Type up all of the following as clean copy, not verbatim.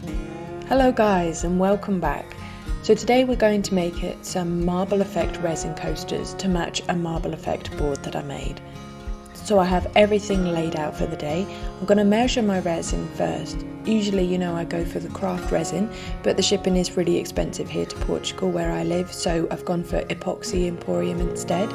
Hello guys and welcome back. So today we're going to make some marble effect resin coasters to match a marble effect board that I made. So I have everything laid out for the day. I'm going to measure my resin first. Usually, I go for the craft resin, but the shipping is really expensive here to Portugal where I live, so I've gone for epoxy emporium instead.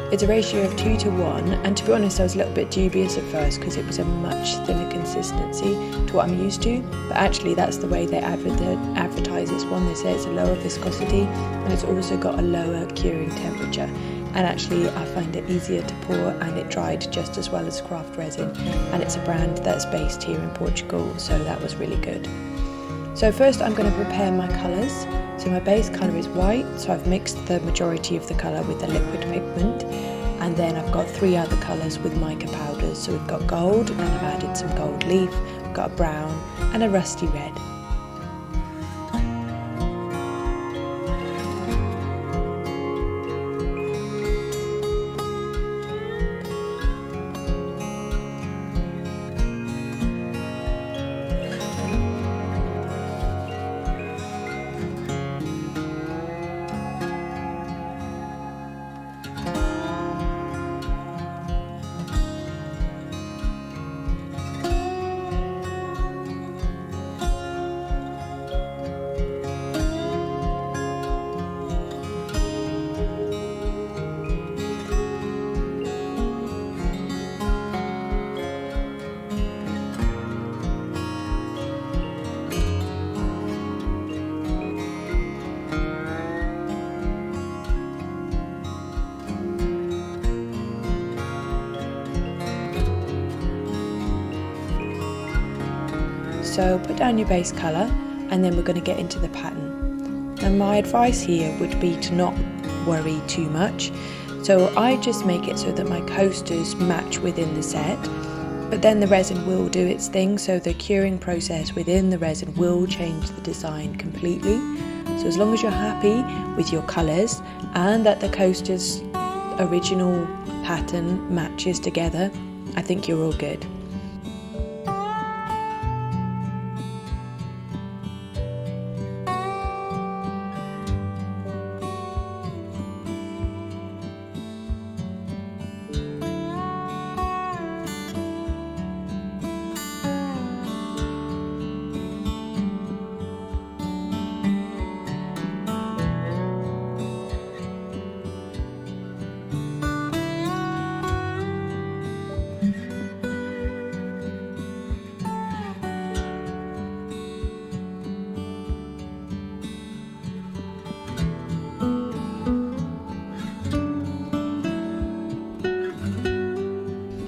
It's a ratio of 2 to 1, and to be honest I was a little bit dubious at first because it was a much thinner consistency to what I'm used to, but actually that's the way they advertise this one. They say it's a lower viscosity and it's also got a lower curing temperature, and actually I find it easier to pour and it dried just as well as craft resin, and it's a brand that's based here in Portugal, so that was really good. So first I'm going to prepare my colours. So my base colour is white, so I've mixed the majority of the colour with the liquid pigment, and then I've got 3 other colours with mica powders. So we've got gold, and I've added some gold leaf, we've got a brown and a rusty red. So put down your base colour and then we're going to get into the pattern. And my advice here would be to not worry too much. So I just make it so that my coasters match within the set, but then the resin will do its thing, so the curing process within the resin will change the design completely. So as long as you're happy with your colours and that the coaster's original pattern matches together, I think you're all good.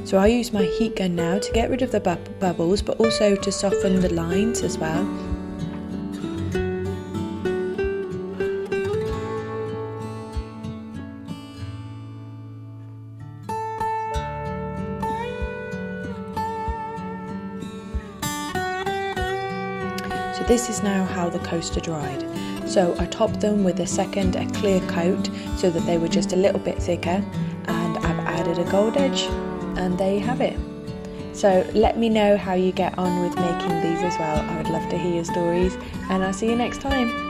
So I use my heat gun now to get rid of the bubbles, but also to soften the lines as well. So this is now how the coaster dried. So I topped them with a clear coat so that they were just a little bit thicker, and I've added a gold edge. And there you have it. So let me know how you get on with making these as well. I would love to hear your stories, and I'll see you next time.